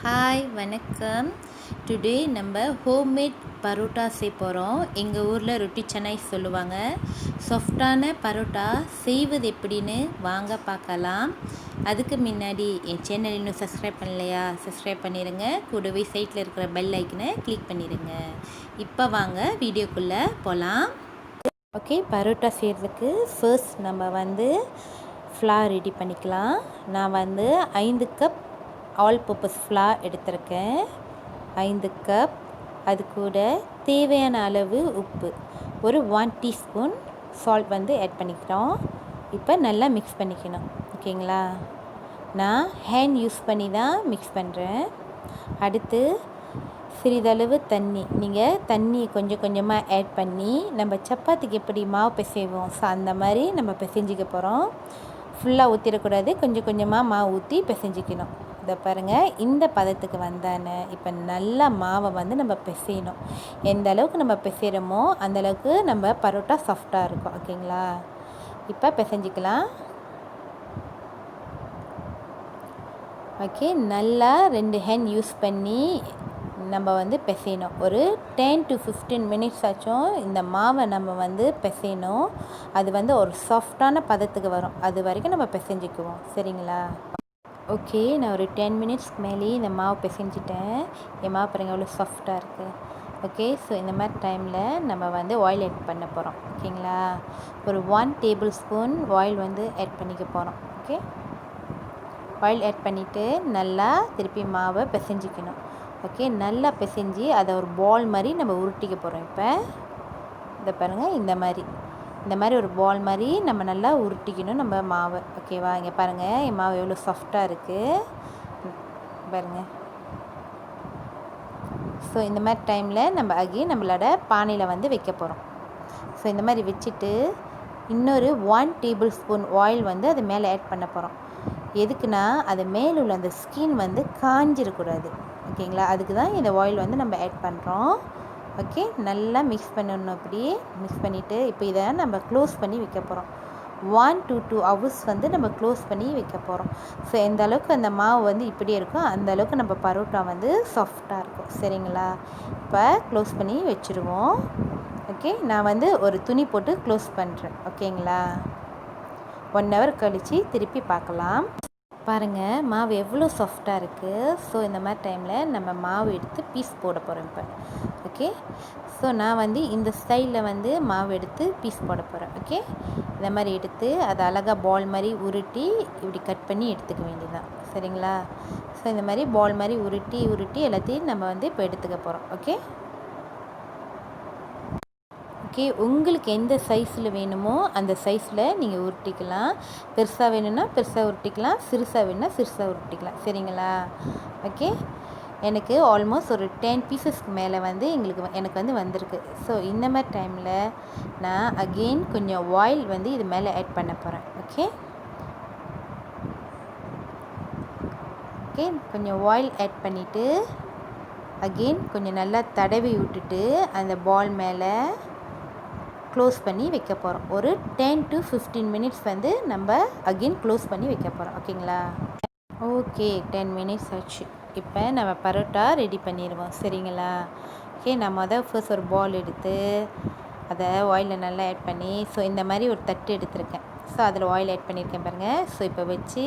Hi வணக்கம். Today நம்ம homemade parotta செய்ய போகிறோம். எங்கள் ஊரில் ரொட்டி சென்னை சொல்லுவாங்க. சாஃப்டான பரோட்டா செய்வது எப்படின்னு வாங்க பார்க்கலாம். அதுக்கு முன்னாடி என் சேனல் இன்னும் சப்ஸ்கிரைப் பண்ணலையா, சப்ஸ்கிரைப் பண்ணிடுங்க. கூடவே சைட்டில் இருக்கிற பெல் ஐக்கனை கிளிக் பண்ணிடுங்க. இப்போ வாங்க வீடியோக்குள்ளே போகலாம். ஓகே, பரோட்டா செய்கிறதுக்கு ஃபர்ஸ்ட் நம்ம ஃப்ளார் ரெடி பண்ணிக்கலாம். நான் 5 கப் ஆல் பர்பஸ் ஃப்ளார் எடுத்திருக்கேன். 5 கப். அது கூட தேவையான அளவு உப்பு, ஒரு 1 டீஸ்பூன் சால்ட் ஆட் பண்ணிக்கிறோம். இப்போ நல்லா மிக்ஸ் பண்ணிக்கணும். ஓகேங்களா? நான் ஹேண்ட் யூஸ் பண்ணி தான் மிக்ஸ் பண்ணுறேன். அடுத்து சிறிதளவு தண்ணி. நீங்கள் தண்ணி கொஞ்சம் கொஞ்சமாக ஆட் பண்ணி நம்ம சப்பாத்திக்கு எப்படி மாவு பிசைவோம், ஸோ அந்த மாதிரி நம்ம பிசைஞ்சிக்க போகிறோம். ஃபுல்லாக ஊற்றிடக்கூடாது, கொஞ்சம் கொஞ்சமாக மாவு ஊற்றி பிசைஞ்சிக்கணும். இதை பாருங்கள், இந்த பதத்துக்கு வந்தானே இப்போ நல்லா மாவை நம்ம பிசையணும். எந்த அளவுக்கு நம்ம பிசைகிறோமோ அந்தளவுக்கு நம்ம பரோட்டா சாஃப்டாக இருக்கும். ஓகேங்களா? இப்போ பிசைஞ்சிக்கலாம். ஓகே, நல்லா 2 ஹேண்ட் யூஸ் பண்ணி நம்ம பிசையணும். ஒரு 10 to 15 மினிட்ஸ் ஆச்சும் இந்த மாவை நம்ம பிசையணும். அது ஒரு சாஃப்டான பதத்துக்கு வரும். அது வரைக்கும் நம்ம பிசைஞ்சிக்குவோம். சரிங்களா? ஓகே, நான் ஒரு 10 மினிட்ஸ்க்கு மேலே இந்த மாவு பிசைஞ்சிட்டேன். என் மாவு பாருங்கள் எவ்வளோ சாஃப்டாக இருக்குது. ஓகே, ஸோ இந்த மாதிரி டைமில் நம்ம ஆயில் ஆட் பண்ண போகிறோம். ஓகேங்களா? ஒரு 1 டேபிள் ஸ்பூன் ஆயில் ஆட் பண்ணிக்க போகிறோம். ஓகே, ஆயில் ஆட் பண்ணிவிட்டு நல்லா திருப்பி மாவை பிசைஞ்சிக்கணும். ஓகே, நல்லா பிசைஞ்சு அதை ஒரு பால் மாதிரி நம்ம உருட்டிக்க போகிறோம். இப்போ இதை பாருங்கள், இந்த மாதிரி ஒரு பால் மாதிரி நம்ம நல்லா உருட்டிக்கணும் நம்ம மாவை. ஓகேவா? இங்கே பாருங்கள், என் மாவு எவ்வளோ சாஃப்டாக இருக்குது பாருங்கள். ஸோ இந்த மாதிரி டைமில் நம்ம நம்மளோட பானையில் வைக்க போகிறோம். ஸோ இந்த மாதிரி வச்சுட்டு இன்னொரு 1 டேபிள் ஸ்பூன் ஆயில் அது மேலே ஆட் பண்ண போகிறோம். எதுக்குன்னா அது மேலே உள்ள அந்த ஸ்கின் காஞ்சிடக்கூடாது. ஓகேங்களா? அதுக்கு தான் இந்த ஆயில் நம்ம ஆட் பண்ணுறோம். ஓகே, நல்லா மிக்ஸ் பண்ணணும். அப்படியே மிக்ஸ் பண்ணிவிட்டு இப்போ இதை நம்ம க்ளோஸ் பண்ணி வைக்க போகிறோம். 1 to 2 hours நம்ம க்ளோஸ் பண்ணி வைக்க போகிறோம். ஸோ எந்த அளவுக்கு அந்த மாவு இப்படியே இருக்கோ அந்த அளவுக்கு நம்ம பரோட்டா சாஃப்டாக இருக்கும். சரிங்களா? இப்போ க்ளோஸ் பண்ணி வச்சுருவோம். ஓகே, நான் ஒரு துணி போட்டு க்ளோஸ் பண்ணுறேன். ஓகேங்களா? 1 hour கழித்து திருப்பி பார்க்கலாம். பாருங்கள், மாவு எவ்வளோ சாஃப்டாக இருக்குது. ஸோ இந்த மாதிரி டைமில் நம்ம மாவு எடுத்து பீஸ் போட போகிறோம் இப்போ. ஓகே, ஸோ நான் இந்த ஸ்டைலில் மாவு எடுத்து பீஸ் போட போகிறேன். ஓகே, இந்த மாதிரி எடுத்து அதை அழகாக பால் மாதிரி உருட்டி இப்படி கட் பண்ணி எடுத்துக்க வேண்டியதுதான். சரிங்களா? ஸோ இந்த மாதிரி பால் மாதிரி உருட்டி எல்லாத்தையும் நம்ம இப்போ எடுத்துக்க போகிறோம். ஓகே ஓகே, உங்களுக்கு எந்த சைஸில் வேணுமோ அந்த சைஸில் நீங்கள் உருட்டிக்கலாம். பெருசாக வேணும்னா பெருசாக உருட்டிக்கலாம், சிறுசாக வேணும்னா சிறுசாக உருட்டிக்கலாம். சரிங்களா? ஓகே, எனக்கு ஆல்மோஸ்ட் ஒரு 10 பீசஸ்க்கு மேலே எனக்கு வந்திருக்கு. ஸோ இந்த மாதிரி டைமில் நான் அகெயின் கொஞ்சம் ஆயில் இது மேலே ஆட் பண்ண போகிறேன். ஓகே ஓகே, கொஞ்சம் ஆயில் ஆட் பண்ணிவிட்டு அகெயின் கொஞ்சம் நல்லா தடவி விட்டுட்டு அந்த பால் மேலே க்ளோஸ் பண்ணி வைக்க போகிறோம். ஒரு 10 to 15 மினிட்ஸ் நம்ம அகெயின் க்ளோஸ் பண்ணி வைக்க போகிறோம். ஓகேங்களா? ஓகே, 10 மினிட்ஸ் ஆச்சு. இப்போ நம்ம பரோட்டா ரெடி பண்ணிடுவோம். சரிங்களா? ஓகே, நான் ஃபர்ஸ்ட் ஒரு பால் எடுத்து அதை ஆயிலில் நல்லா ஆட் பண்ணி, ஸோ இந்த மாதிரி ஒரு தட்டு எடுத்திருக்கேன். ஸோ அதில் ஆயில் ஆட் பண்ணியிருக்கேன் பாருங்கள். ஸோ இப்போ வச்சு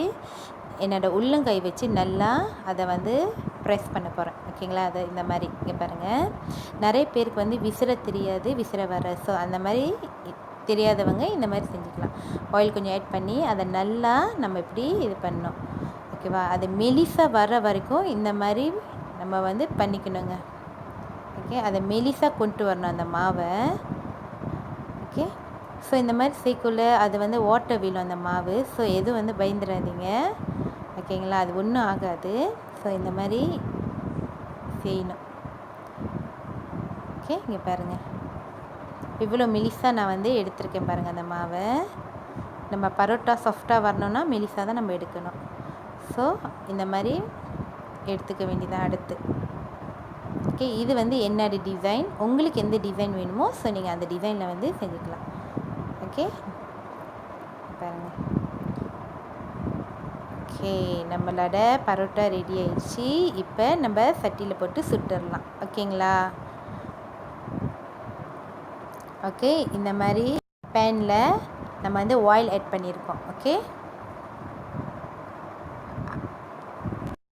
என்னோடய உள்ளங்கை வச்சு நல்லா அதை ப்ரெஸ் பண்ண போகிறேன். ஓகேங்களா? அதை இந்த மாதிரி இங்கே பாருங்கள், நிறைய பேருக்கு விசிற தெரியாது, விசிற வர. ஸோ அந்த மாதிரி தெரியாதவங்க இந்த மாதிரி செஞ்சுக்கலாம். ஆயில் கொஞ்சம் ஆட் பண்ணி அதை நல்லா நம்ம இப்படி இது பண்ணணும். ஓகேவா? அது மெலிசாக வர வரைக்கும் இந்த மாதிரி நம்ம பண்ணிக்கணுங்க. ஓகே, அதை மெலிசாக கொண்டு வரணும் அந்த மாவை. ஓகே, ஸோ இந்த மாதிரி செய்யக்குள்ள அது ஓட்டை வீழும் அந்த மாவு. ஸோ எதுவும் பயந்துடாதீங்க. ஓகேங்களா? அது ஒன்றும் ஆகாது. ஸோ இந்த மாதிரி செய்யணும். ஓகே, இங்கே பாருங்கள், இவ்வளோ மெலிசாக நான் எடுத்திருக்கேன் பாருங்கள் அந்த மாவை. நம்ம பரோட்டா சாஃப்டாக வரணும்னா மெலிசாக தான் நம்ம எடுக்கணும். ஸோ இந்த மாதிரி எடுத்துக்க வேண்டியதான் அடுத்து. ஓகே, இது என்னோட டிசைன். உங்களுக்கு எந்த டிசைன் வேணுமோ ஸோ நீங்கள் அந்த டிசைனில் செஞ்சுக்கலாம். ஓகே பாருங்கள். ஓகே, நம்மளோட பரோட்டா ரெடி ஆயிடுச்சு. இப்போ நம்ம சட்டியில் போட்டு சுட்டுடலாம். ஓகேங்களா? ஓகே, இந்த மாதிரி பேனில் நம்ம வந்து ஆயில் ஆட் பண்ணியிருக்கோம். ஓகே,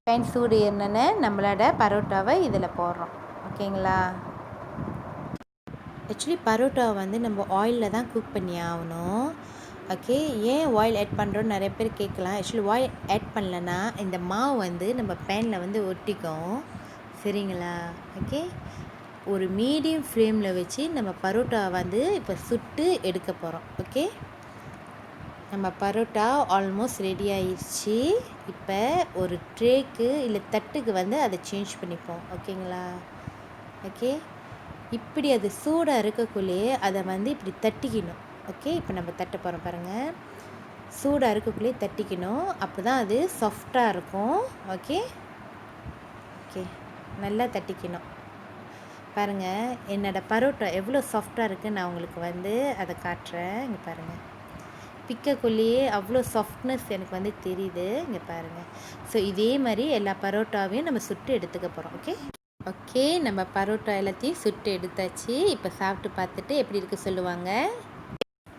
பேன் சூடு ஏறினோன்னே நம்மளோட பரோட்டாவை இதில் போடுறோம். ஓகேங்களா? ஆக்சுவலி பரோட்டாவை வந்து நம்ம ஆயிலில் தான் குக் பண்ணி ஆகணும். ஓகே, ஏன் ஆயில் ஆட் பண்ணுறோன்னு நிறைய பேர் கேட்கலாம். ஆக்சுவலி ஆயில் ஆட் பண்ணலன்னா இந்த மாவு வந்து நம்ம பேனில் வந்து ஒட்டிக்கும். சரிங்களா? ஓகே, ஒரு மீடியம் ஃப்ளேமில் வச்சு நம்ம பரோட்டா வந்து இப்போ சுட்டு எடுக்க போகிறோம். ஓகே, நம்ம பரோட்டா ஆல்மோஸ்ட் ரெடி ஆயிடுச்சு. இப்போ ஒரு ட்ரேக்கு இல்லை தட்டுக்கு வந்து அதை சேஞ்ச் பண்ணிப்போம். ஓகேங்களா? ஓகே, இப்படி அது சூடாக இருக்கக்குள்ளேயே அதை வந்து இப்படி தட்டிக்கணும். ஓகே, இப்போ நம்ம தட்ட போகிறோம் பாருங்கள். சூடாக இருக்கக்குள்ளேயே தட்டிக்கணும். அப்போ தான் அது சாஃப்டாக இருக்கும். ஓகே ஓகே, நல்லா தட்டிக்கணும். பாருங்கள், என்னோடய பரோட்டா எவ்வளோ சாஃப்டாக இருக்குதுன்னு நான் உங்களுக்கு வந்து அதை காட்டுறேன். இங்கே பாருங்கள், பிக்கக்குள்ளேயே அவ்வளோ சாஃப்ட்னஸ் எனக்கு வந்து தெரியுது. இங்கே பாருங்கள். ஸோ இதே மாதிரி எல்லா பரோட்டாவையும் நம்ம சுட்டு எடுத்துக்க போகிறோம். ஓகே ஓகே, நம்ம பரோட்டா எல்லாத்தையும் சுட்டு எடுத்தாச்சு. இப்போ சாப்பிட்டு பார்த்துட்டு எப்படி இருக்குது சொல்லுவாங்க.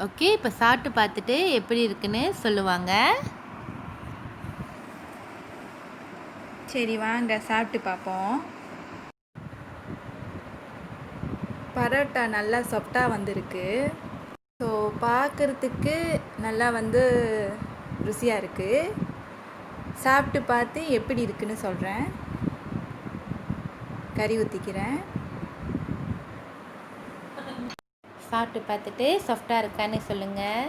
ஓகே, இப்போ சாப்பிட்டு பார்த்துட்டு எப்படி இருக்குன்னு சொல்லுவாங்க. சரி, வாங்க சாப்பிட்டு பார்ப்போம். பரோட்டா நல்லா சாஃப்டாக வந்திருக்கு. ஸோ பார்க்குறதுக்கு நல்லா வந்து ருசியாக இருக்குது. சாப்பிட்டு பார்த்து எப்படி இருக்குன்னு சொல்கிறேன். கறி ஊற்றிக்கிறேன். சாப்பிட்டு பார்த்துட்டு சாஃப்டாக இருக்கான்னு சொல்லுங்கள்.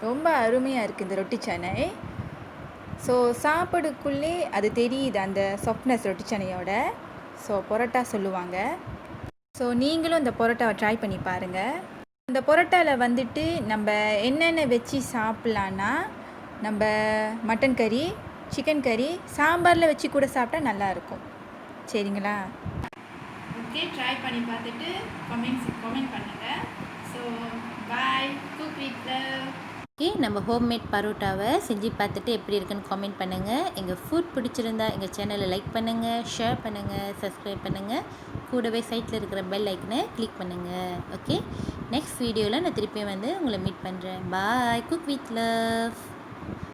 ரொம்ப அருமையாக இருக்குது இந்த ரொட்டி சனை. ஸோ சாப்பிடுக்குள்ளே அது தெரியுது, அந்த சாஃப்ட்னஸ் ரொட்டி சனையோட. ஸோ பரோட்டா சொல்லுவாங்க. ஸோ நீங்களும் இந்த பரோட்டாவை ட்ரை பண்ணி பாருங்கள். இந்த பரோட்டாவில் வந்துட்டு நம்ம என்னென்ன வச்சு சாப்பிட்லான்னா, நம்ம மட்டன் கறி, சிக்கன் கறி, சாம்பாரில் வச்சு கூட சாப்பிட்டா நல்லாயிருக்கும். சரிங்களா? ஓகே, ட்ரை பண்ணி பார்த்துட்டு கமெண்ட் பண்ணுங்கள். So bye, cook with love. Okay, நம்ம ஹோம்மேட் பரோட்டாவை செஞ்சு பார்த்துட்டு எப்படி இருக்குன்னு கமெண்ட் பண்ணுங்கள். எங்கள் ஃபுட் பிடிச்சிருந்தா எங்கள் சேனலை லைக் பண்ணுங்கள், ஷேர் பண்ணுங்கள், சப்ஸ்கிரைப் பண்ணுங்கள். கூடவே சைட்டில் இருக்கிற பெல் ஐக்கனை கிளிக் பண்ணுங்கள். ஓகே, நெக்ஸ்ட் வீடியோவில் நான் திருப்பியும் வந்து உங்களை மீட் பண்ணுறேன். பாய், குக் வித் லவ்.